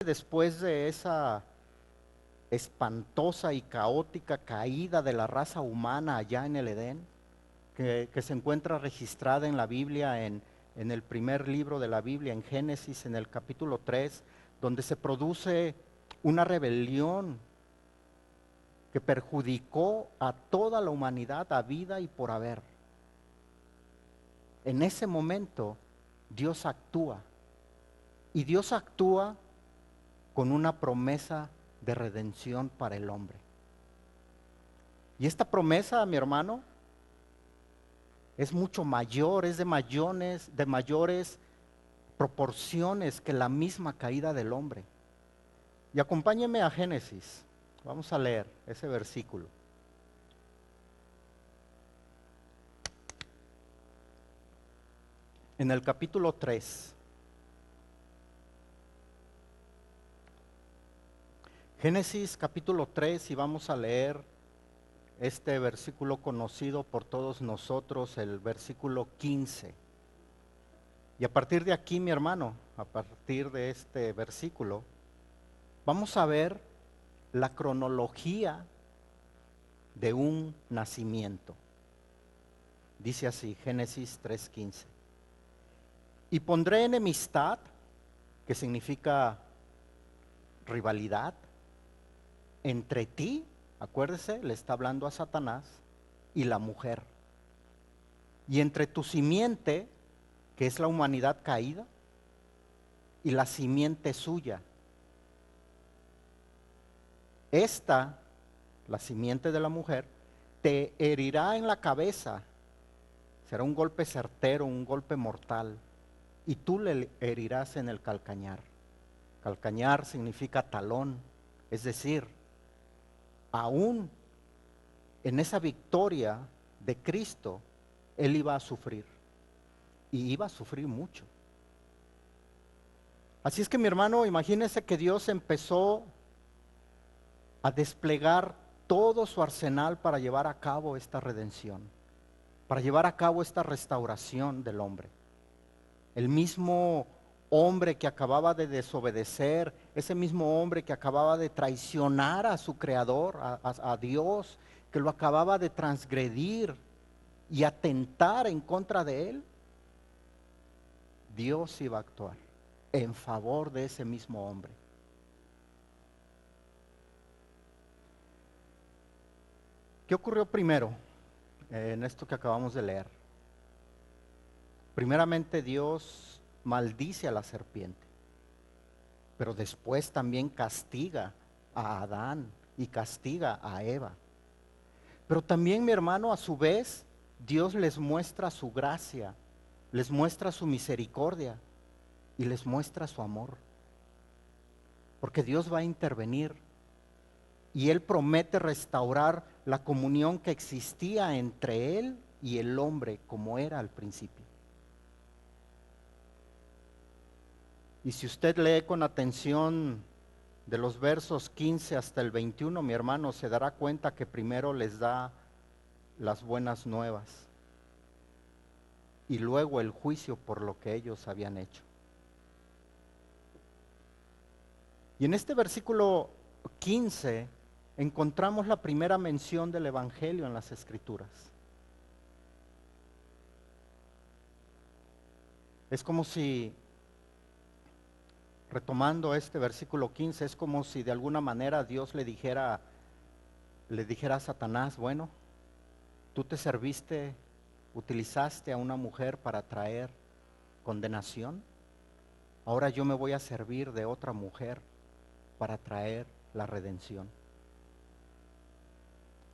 Después de esa espantosa y caótica caída de la raza humana allá en el Edén, que se encuentra registrada en la Biblia, en el primer libro de la Biblia, en Génesis, en el capítulo 3, donde se produce una rebelión que perjudicó a toda la humanidad a vida y por haber. En ese momento Dios actúa, y Dios actúa con una promesa de redención para el hombre. Y esta promesa, mi hermano, es mucho mayor, es de mayores proporciones que la misma caída del hombre. Y acompáñeme a Génesis, vamos a leer ese versículo. En el capítulo 3. Génesis capítulo 3, y vamos a leer este versículo conocido por todos nosotros, el versículo 15. Y a partir de aquí, mi hermano, a partir de este versículo, vamos a ver la cronología de un nacimiento. Dice así, Génesis 3:15. Y pondré enemistad, que significa rivalidad, entre ti, acuérdese, le está hablando a Satanás, y la mujer. Y entre tu simiente, que es la humanidad caída, y la simiente suya. Esta, la simiente de la mujer, te herirá en la cabeza. Será un golpe certero, un golpe mortal, y tú le herirás en el calcañar. Calcañar significa talón, es decir, aún en esa victoria de Cristo, Él iba a sufrir, y iba a sufrir mucho. Así es que, mi hermano, imagínese que Dios empezó a desplegar todo su arsenal para llevar a cabo esta redención, para llevar a cabo esta restauración del hombre. El mismo hombre que acababa de desobedecer, ese mismo hombre que acababa de traicionar a su creador, a Dios, que lo acababa de transgredir y atentar en contra de él, Dios iba a actuar en favor de ese mismo hombre. ¿Qué ocurrió primero en esto que acabamos de leer? Primeramente, Dios maldice a la serpiente, pero después también castiga a Adán y castiga a Eva. Pero también, mi hermano, a su vez, Dios les muestra su gracia, les muestra su misericordia y les muestra su amor. Porque Dios va a intervenir y Él promete restaurar la comunión que existía entre Él y el hombre como era al principio. Y si usted lee con atención de los versos 15 hasta el 21, mi hermano, se dará cuenta que primero les da las buenas nuevas y luego el juicio por lo que ellos habían hecho. Y en este versículo 15 encontramos la primera mención del Evangelio en las Escrituras. Es como si, retomando este versículo 15, es como si de alguna manera Dios le dijera a Satanás: bueno, tú te serviste, utilizaste a una mujer para traer condenación, ahora yo me voy a servir de otra mujer para traer la redención.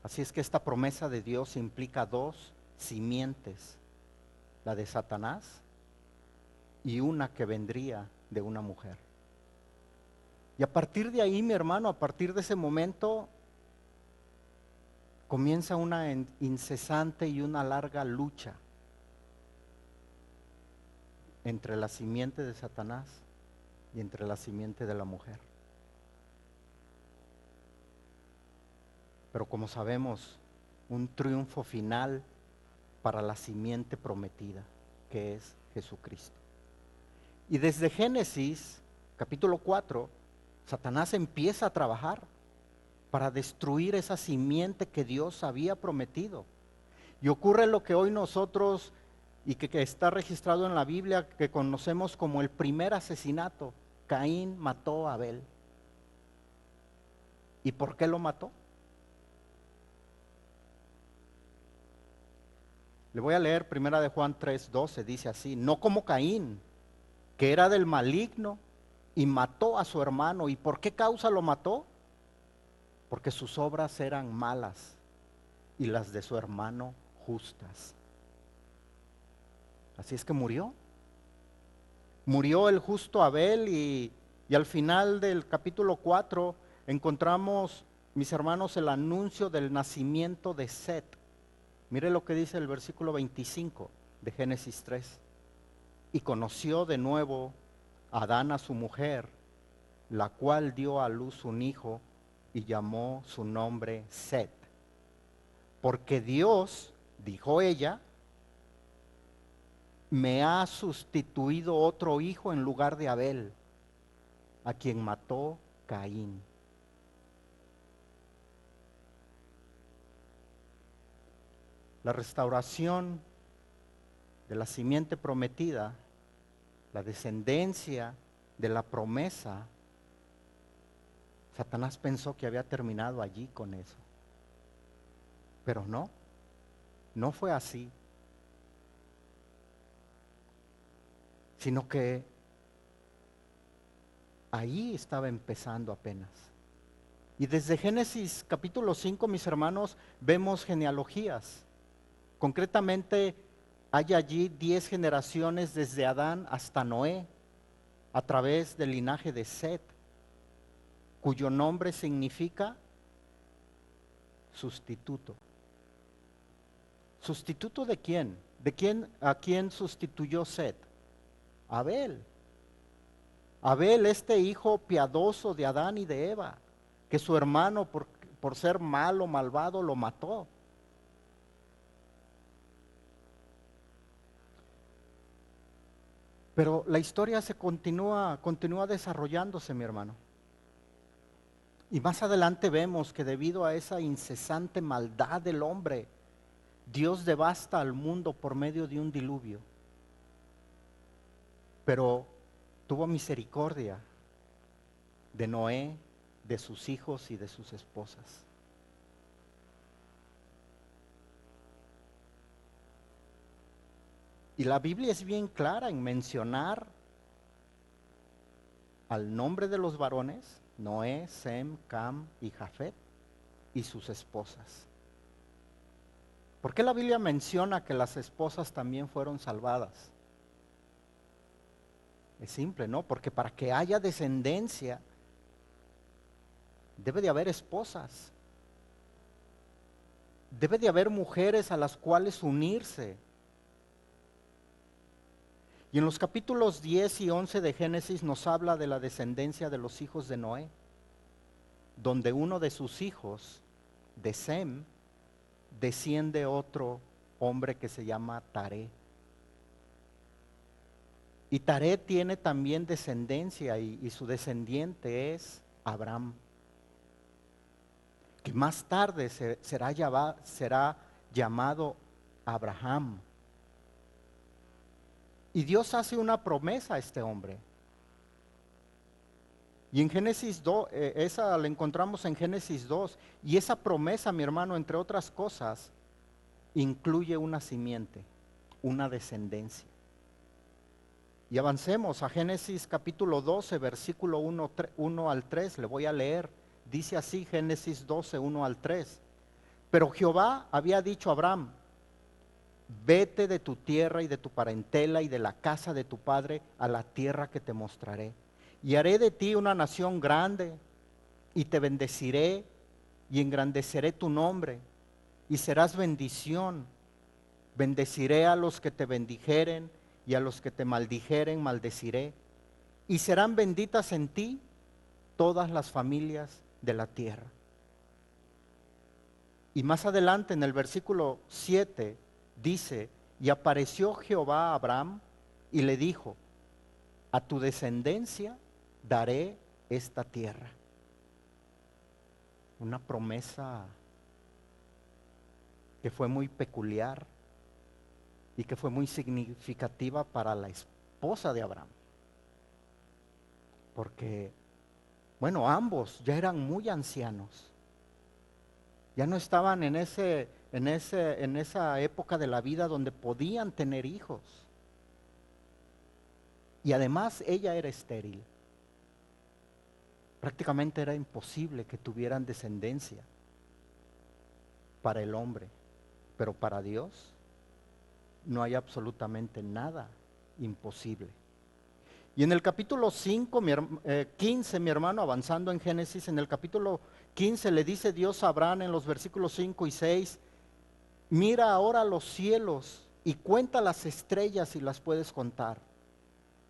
Así es que esta promesa de Dios implica dos simientes, la de Satanás y una que vendría de una mujer. Y a partir de ahí, mi hermano, a partir de ese momento, comienza una incesante y una larga lucha entre la simiente de Satanás y entre la simiente de la mujer. Pero como sabemos, un triunfo final para la simiente prometida, que es Jesucristo. Y desde Génesis, capítulo 4, Satanás empieza a trabajar para destruir esa simiente que Dios había prometido. Y ocurre lo que hoy nosotros, y que está registrado en la Biblia, que conocemos como el primer asesinato. Caín mató a Abel. ¿Y por qué lo mató? Le voy a leer primera de Juan 3:12, dice así: no como Caín, que era del maligno y mató a su hermano. ¿Y por qué causa lo mató? Porque sus obras eran malas y las de su hermano justas. Así es que murió. Murió el justo Abel y al final del capítulo 4 encontramos, mis hermanos, el anuncio del nacimiento de Set. Mire lo que dice el versículo 25 de Génesis 3. Y conoció de nuevo Adán a su mujer, la cual dio a luz un hijo y llamó su nombre Set. Porque Dios, dijo ella, me ha sustituido otro hijo en lugar de Abel, a quien mató Caín. La restauración de la simiente prometida, la descendencia de la promesa, Satanás pensó que había terminado allí con eso. Pero no, no fue así. Sino que ahí estaba empezando apenas. Y desde Génesis capítulo 5, mis hermanos, vemos genealogías. Concretamente, hay allí 10 generaciones desde Adán hasta Noé, a través del linaje de Set, cuyo nombre significa sustituto. ¿Sustituto de quién? ¿A quién sustituyó Set? Abel. Abel, este hijo piadoso de Adán y de Eva, que su hermano por ser malo, malvado, lo mató. Pero la historia se continúa desarrollándose, mi hermano. Y más adelante vemos que debido a esa incesante maldad del hombre, Dios devasta al mundo por medio de un diluvio. Pero tuvo misericordia de Noé, de sus hijos y de sus esposas. Y la Biblia es bien clara en mencionar al nombre de los varones: Noé, Sem, Cam y Jafet, y sus esposas. ¿Por qué la Biblia menciona que las esposas también fueron salvadas? Es simple, ¿no? Porque para que haya descendencia, debe de haber esposas. Debe de haber mujeres a las cuales unirse. Y en los capítulos 10 y 11 de Génesis nos habla de la descendencia de los hijos de Noé, donde uno de sus hijos, de Sem, desciende otro hombre que se llama Taré. Y Taré tiene también descendencia y su descendiente es Abraham, que más tarde será llamado Abraham. Y Dios hace una promesa a este hombre. Y en Génesis 2, esa la encontramos en Génesis 2. Y esa promesa, mi hermano, entre otras cosas, incluye una simiente, una descendencia. Y avancemos a Génesis capítulo 12, versículo 1 al 3. Le voy a leer. Dice así Génesis 12, 1 al 3. Pero Jehová había dicho a Abraham: vete de tu tierra y de tu parentela y de la casa de tu padre a la tierra que te mostraré. Y haré de ti una nación grande, y te bendeciré y engrandeceré tu nombre, y serás bendición. Bendeciré a los que te bendijeren, y a los que te maldijeren maldeciré. Y serán benditas en ti todas las familias de la tierra. Y más adelante en el versículo 7 dice: y apareció Jehová a Abraham y le dijo: a tu descendencia daré esta tierra. Una promesa que fue muy peculiar y que fue muy significativa para la esposa de Abraham. Porque, bueno, ambos ya eran muy ancianos. Ya no estaban en esa época de la vida donde podían tener hijos. Y además ella era estéril. Prácticamente era imposible que tuvieran descendencia para el hombre. Pero para Dios no hay absolutamente nada imposible. Y en el capítulo 15, mi hermano, avanzando en Génesis, en el capítulo 15 le dice Dios a Abraham en los versículos 5 y 6, mira ahora los cielos y cuenta las estrellas si las puedes contar.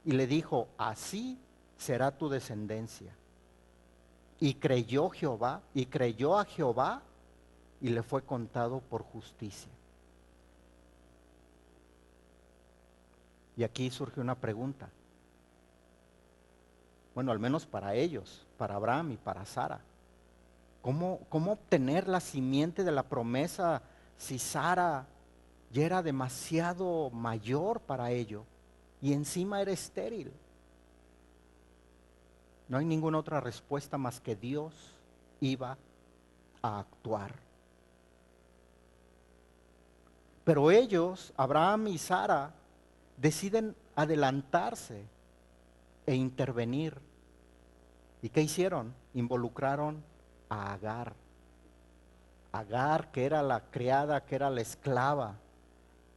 Y le dijo, así será tu descendencia. Y creyó a Jehová y le fue contado por justicia. Y aquí surge una pregunta. Bueno, al menos para ellos, para Abraham y para Sara. ¿Cómo obtener la simiente de la promesa si Sara ya era demasiado mayor para ello y encima era estéril? No hay ninguna otra respuesta más que Dios iba a actuar. Pero ellos, Abraham y Sara, deciden adelantarse e intervenir. ¿Y qué hicieron? Involucraron a Agar. Agar, que era la criada, que era la esclava,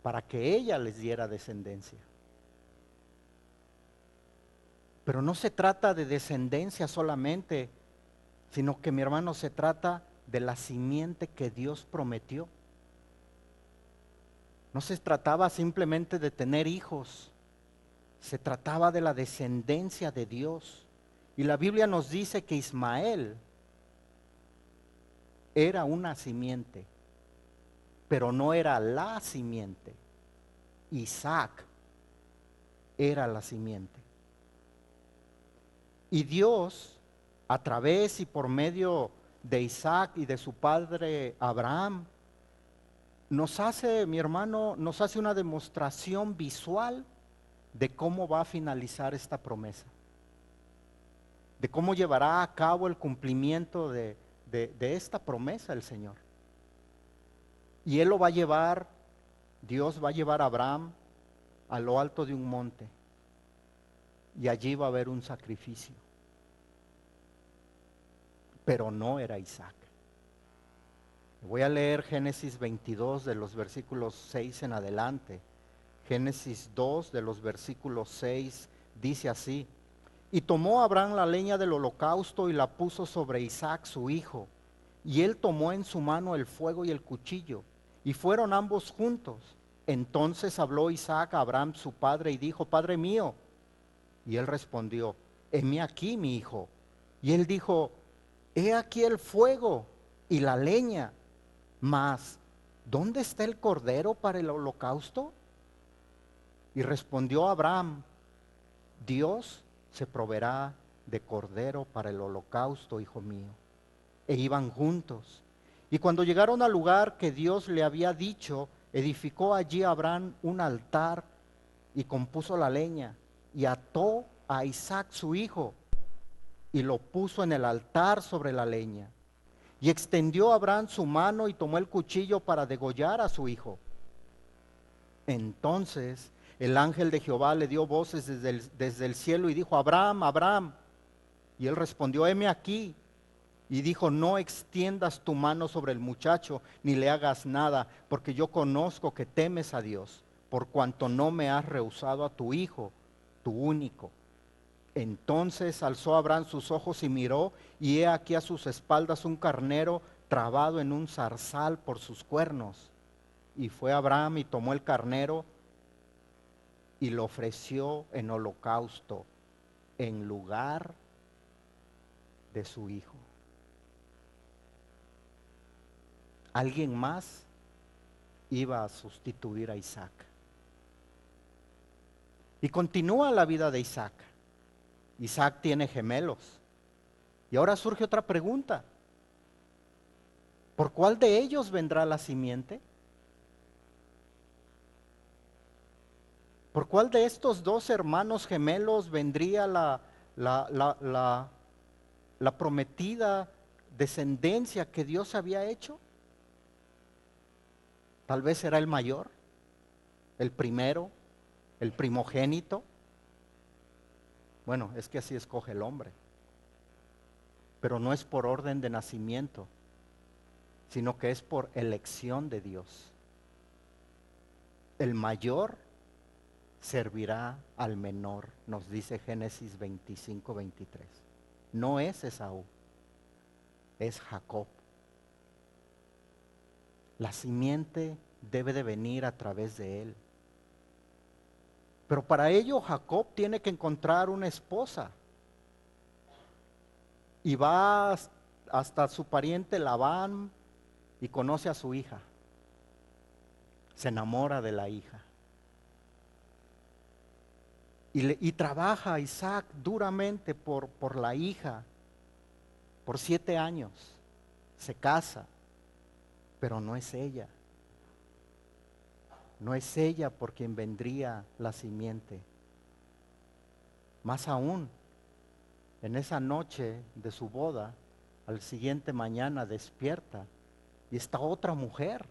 para que ella les diera descendencia. Pero no se trata de descendencia solamente, sino que, mi hermano, se trata de la simiente que Dios prometió. No se trataba simplemente de tener hijos, se trataba de la descendencia de Dios. Y la Biblia nos dice que Ismael era una simiente, pero no era la simiente. Isaac era la simiente. Y Dios, a través y por medio de Isaac y de su padre Abraham, nos hace, mi hermano, nos hace una demostración visual de cómo va a finalizar esta promesa, de cómo llevará a cabo el cumplimiento de esta promesa el Señor. Y Él lo va a llevar, Dios va a llevar a Abraham a lo alto de un monte, y allí va a haber un sacrificio. Pero no era Isaac. Voy a leer Génesis 22 de los versículos 6 en adelante. Génesis 2 de los versículos 6 dice así: y tomó Abraham la leña del holocausto y la puso sobre Isaac su hijo, y él tomó en su mano el fuego y el cuchillo, y fueron ambos juntos. Entonces habló Isaac a Abraham su padre y dijo: Padre mío. Y él respondió: heme aquí, mi hijo. Y él dijo: he aquí el fuego y la leña, mas ¿dónde está el cordero para el holocausto? Y respondió Abraham: Dios se proveerá de cordero para el holocausto, hijo mío. E iban juntos. Y cuando llegaron al lugar que Dios le había dicho, edificó allí Abraham un altar y compuso la leña y ató a Isaac su hijo y lo puso en el altar sobre la leña. Y extendió Abraham su mano y tomó el cuchillo para degollar a su hijo. Entonces el ángel de Jehová le dio voces desde el cielo y dijo: Abraham, Abraham. Y él respondió: heme aquí. Y dijo: no extiendas tu mano sobre el muchacho, ni le hagas nada, porque yo conozco que temes a Dios, por cuanto no me has rehusado a tu hijo, tu único. Entonces alzó Abraham sus ojos y miró, y he aquí a sus espaldas un carnero trabado en un zarzal por sus cuernos. Y fue Abraham y tomó el carnero y lo ofreció en holocausto en lugar de su hijo. Alguien más iba a sustituir a Isaac. Y continúa la vida de Isaac. Isaac tiene gemelos, Y ahora surge otra pregunta. ¿Por cuál de ellos vendrá la simiente? ¿Por cuál de estos dos hermanos gemelos vendría la prometida descendencia que Dios había hecho? Tal vez será el mayor, el primero, el primogénito. Bueno, es que así escoge el hombre, pero no es por orden de nacimiento, sino que es por elección de Dios. El mayor servirá al menor, nos dice Génesis 25-23. No es Esaú, es Jacob. La simiente debe de venir a través de él. Pero para ello Jacob tiene que encontrar una esposa. Y va hasta su pariente Labán y conoce a su hija. Se enamora de la hija. Y trabaja Isaac duramente por la hija, por 7 años. Se casa, pero no es ella. No es ella por quien vendría la simiente. Más aún, en esa noche de su boda, al siguiente mañana despierta y está otra mujer.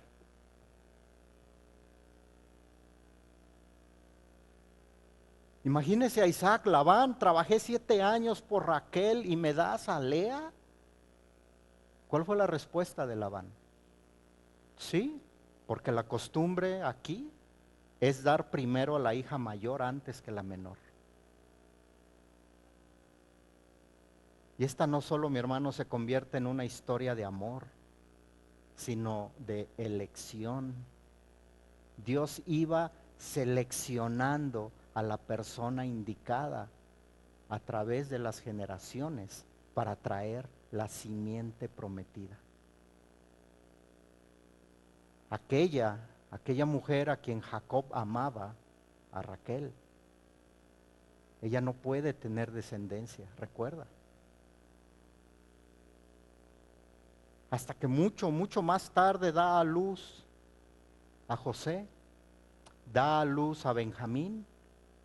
Imagínese a Isaac, Labán, trabajé 7 años por Raquel y me das a Lea. ¿Cuál fue la respuesta de Labán? Sí, porque la costumbre aquí es dar primero a la hija mayor antes que la menor. Y esta no solo, mi hermano, se convierte en una historia de amor, sino de elección. Dios iba seleccionando a la persona indicada a través de las generaciones para traer la simiente prometida. Aquella mujer a quien Jacob amaba, a Raquel, ella no puede tener descendencia, recuerda. Hasta que mucho, mucho más tarde da a luz a José, da a luz a Benjamín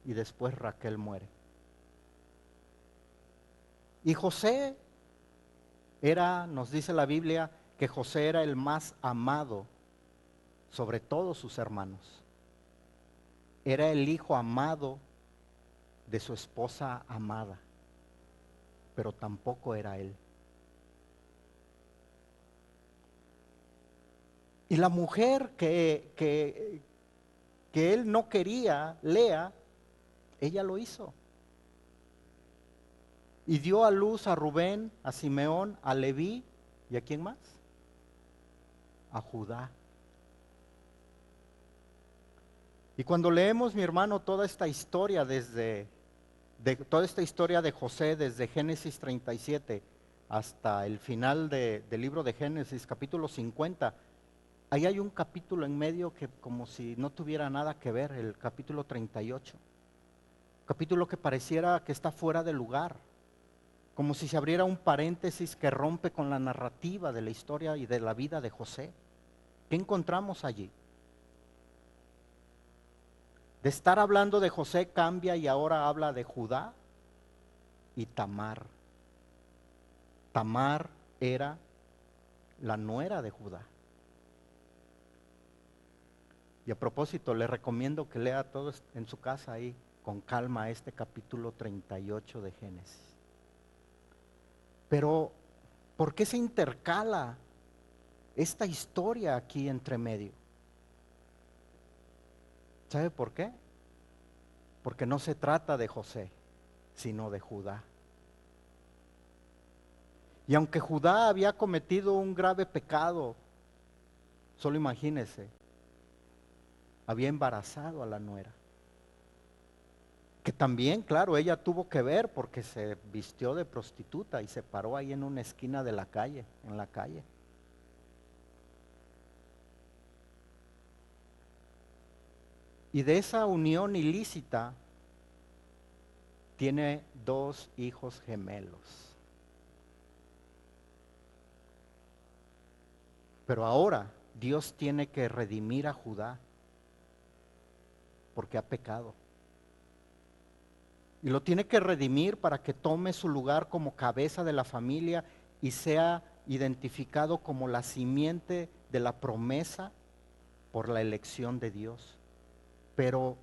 y después Raquel muere. Y José nos dice la Biblia, que José era el más amado sobre todos sus hermanos. Era el hijo amado de su esposa amada, pero tampoco era él. Y la mujer que él no quería, Lea, ella lo hizo. Y dio a luz a Rubén, a Simeón, a Leví, ¿y a quién más? A Judá. Y cuando leemos, mi hermano, toda esta historia toda esta historia de José desde Génesis 37 hasta el final del libro de Génesis, capítulo 50, ahí hay un capítulo en medio que como si no tuviera nada que ver, el capítulo 38. Capítulo que pareciera que está fuera de lugar, como si se abriera un paréntesis que rompe con la narrativa de la historia y de la vida de José. ¿Qué encontramos allí? De estar hablando de José cambia y ahora habla de Judá y Tamar. Tamar era la nuera de Judá. Y a propósito, le recomiendo que lea todo en su casa ahí con calma este capítulo 38 de Génesis. Pero, ¿por qué se intercala esta historia aquí entre medio? ¿Sabe por qué? Porque no se trata de José, sino de Judá. Y aunque Judá había cometido un grave pecado, solo imagínese, había embarazado a la nuera. Que también, claro, ella tuvo que ver porque se vistió de prostituta y se paró ahí en una esquina de la calle, en la calle. Y de esa unión ilícita tiene 2 hijos gemelos. Pero ahora Dios tiene que redimir a Judá porque ha pecado. Y lo tiene que redimir para que tome su lugar como cabeza de la familia y sea identificado como la simiente de la promesa por la elección de Dios. Pero,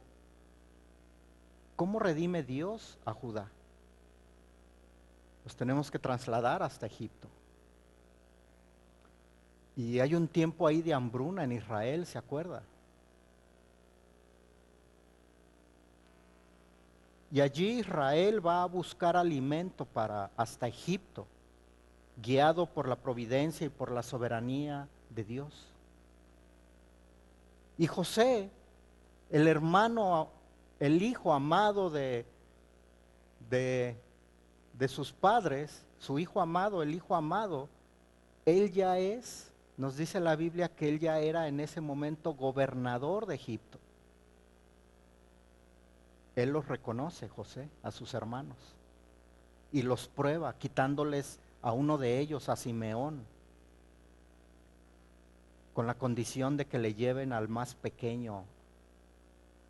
¿cómo redime Dios a Judá? Los tenemos que trasladar hasta Egipto. Y hay un tiempo ahí de hambruna en Israel, ¿se acuerda? Y allí Israel va a buscar alimento para hasta Egipto, guiado por la providencia y por la soberanía de Dios. Y José, el hermano, el hijo amado de, de sus padres, su hijo amado, el hijo amado, él ya es, nos dice la Biblia que él ya era en ese momento gobernador de Egipto. Él los reconoce, José, a sus hermanos, y los prueba, quitándoles a uno de ellos, a Simeón, con la condición de que le lleven al más pequeño,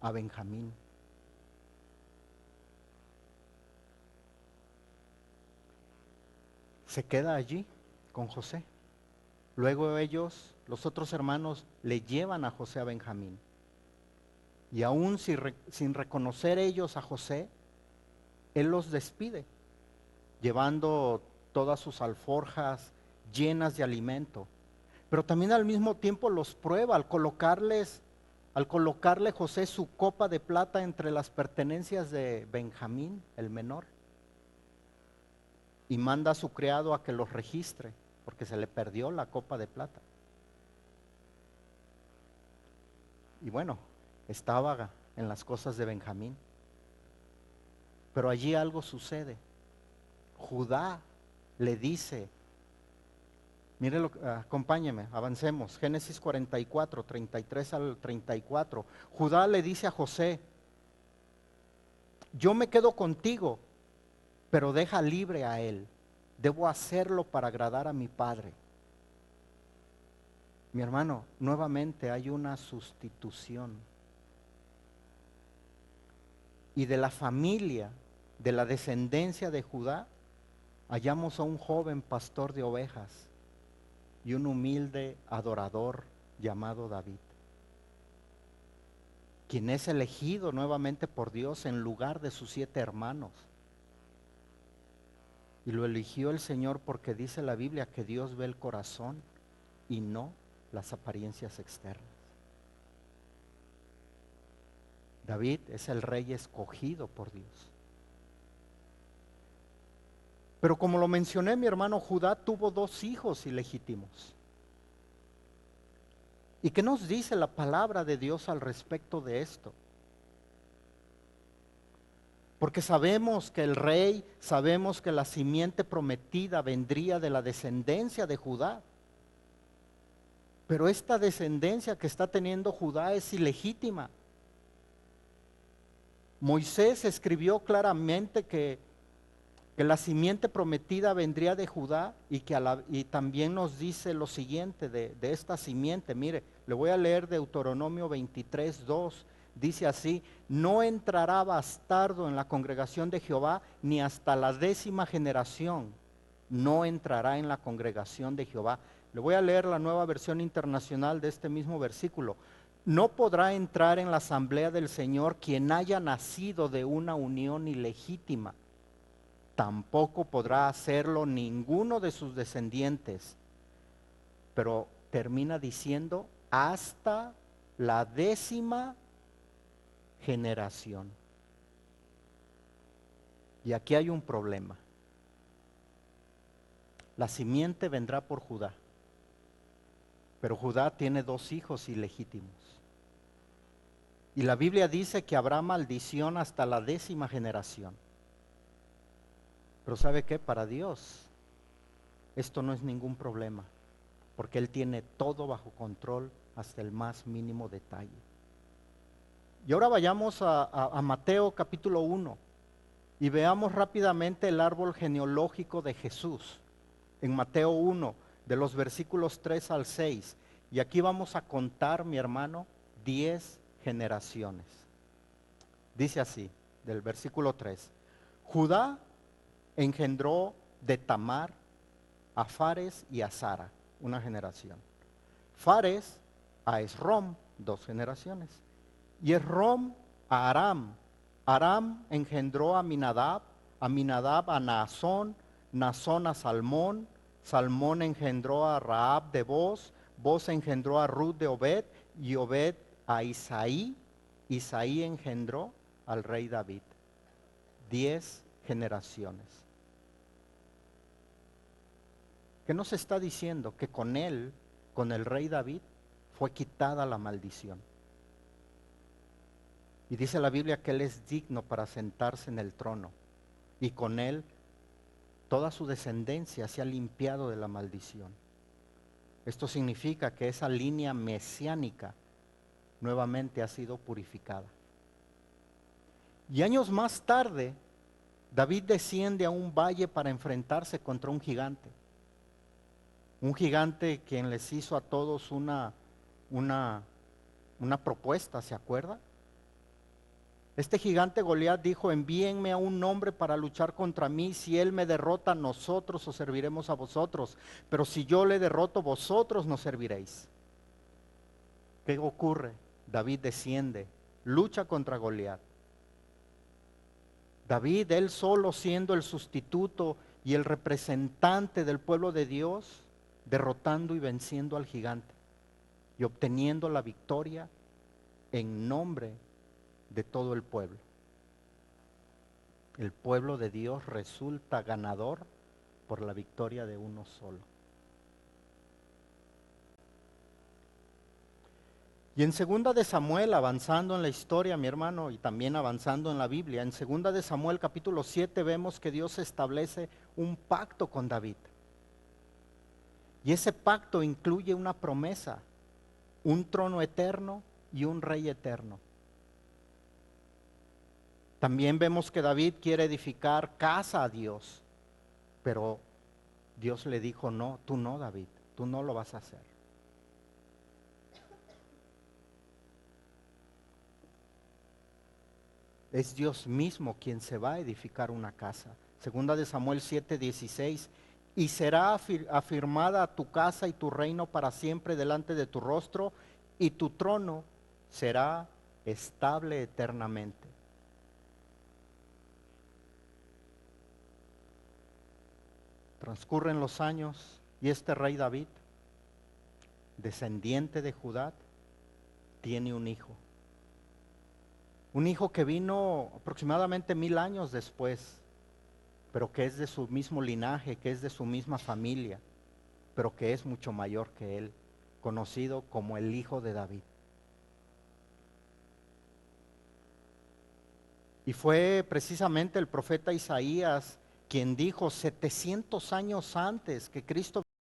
a Benjamín. Se queda allí con José. Luego ellos, los otros hermanos, le llevan a José a Benjamín. Y aún sin reconocer ellos a José, él los despide, llevando todas sus alforjas llenas de alimento. Pero también al mismo tiempo los prueba al colocarle José su copa de plata entre las pertenencias de Benjamín, el menor. Y manda a su criado a que los registre, porque se le perdió la copa de plata. Y bueno, estaba en las cosas de Benjamín. Pero allí algo sucede. Judá le dice, mire, acompáñeme, avancemos. Génesis 44, 33 al 34. Judá le dice a José, yo me quedo contigo, pero deja libre a él. Debo hacerlo para agradar a mi padre. Mi hermano, nuevamente hay una sustitución. Y de la familia, de la descendencia de Judá, hallamos a un joven pastor de ovejas y un humilde adorador llamado David, quien es elegido nuevamente por Dios en lugar de sus 7 hermanos. Y lo eligió el Señor porque dice la Biblia que Dios ve el corazón y no las apariencias externas. David es el rey escogido por Dios. Pero como lo mencioné, mi hermano, Judá tuvo 2 hijos ilegítimos. ¿Y qué nos dice la palabra de Dios al respecto de esto? Porque sabemos que el rey, sabemos que la simiente prometida vendría de la descendencia de Judá. Pero esta descendencia que está teniendo Judá es ilegítima. Moisés escribió claramente que la simiente prometida vendría de Judá y también nos dice lo siguiente de esta simiente. Mire, le voy a leer Deuteronomio 23, 2. Dice así, no entrará bastardo en la congregación de Jehová ni hasta la 10ª generación. No entrará en la congregación de Jehová. Le voy a leer la Nueva Versión Internacional de este mismo versículo. No podrá entrar en la asamblea del Señor quien haya nacido de una unión ilegítima. Tampoco podrá hacerlo ninguno de sus descendientes. Pero termina diciendo, hasta la 10ª generación. Y aquí hay un problema. La simiente vendrá por Judá. Pero Judá tiene 2 hijos ilegítimos. Y la Biblia dice que habrá maldición hasta la 10ª generación. Pero ¿sabe qué? Para Dios esto no es ningún problema, porque Él tiene todo bajo control hasta el más mínimo detalle. Y ahora vayamos a Mateo capítulo 1 y veamos rápidamente el árbol genealógico de Jesús. En Mateo 1, de los versículos 3 al 6. Y aquí vamos a contar, mi hermano, 10 generaciones. Dice así, del versículo 3. Judá engendró de Tamar a Fares y a Zara, una generación. Fares a Esrom, 2 generaciones. Y Esrom a Aram. Aram engendró a Aminadab a Naasón, Naasón a Salmón, Salmón engendró a Rahab de Boz, Boz engendró a Ruth de Obed, y Obed a Isaí, Isaí engendró al rey David. 10 generaciones. ¿Qué nos está diciendo? Que con él, con el rey David, fue quitada la maldición. Y dice la Biblia que él es digno para sentarse en el trono. Y con él, toda su descendencia se ha limpiado de la maldición. Esto significa que esa línea mesiánica nuevamente ha sido purificada. Y años más tarde, David desciende a un valle para enfrentarse contra un gigante. Un gigante quien les hizo a todos una propuesta, ¿se acuerda? Este gigante Goliat dijo: envíenme a un hombre para luchar contra mí. Si él me derrota, nosotros os serviremos a vosotros. Pero si yo le derroto, vosotros nos serviréis. ¿Qué ocurre? David desciende, lucha contra Goliat. David, él solo siendo el sustituto y el representante del pueblo de Dios, derrotando y venciendo al gigante y obteniendo la victoria en nombre de todo el pueblo. El pueblo de Dios resulta ganador por la victoria de uno solo. Y en 2 de Samuel, avanzando en la historia, mi hermano, y también avanzando en la Biblia, en 2 de Samuel capítulo 7 vemos que Dios establece un pacto con David. Y ese pacto incluye una promesa, un trono eterno y un rey eterno. También vemos que David quiere edificar casa a Dios, pero Dios le dijo: no, tú no, David, tú no lo vas a hacer. Es Dios mismo quien se va a edificar una casa. 2 de Samuel 7:16. Y será afirmada tu casa y tu reino para siempre delante de tu rostro, y tu trono será estable eternamente. Transcurren los años y este rey David, descendiente de Judá, tiene un hijo. Un hijo que vino aproximadamente 1000 años después, pero que es de su mismo linaje, que es de su misma familia, pero que es mucho mayor que él, conocido como el hijo de David. Y fue precisamente el profeta Isaías quien dijo 700 años antes que Cristo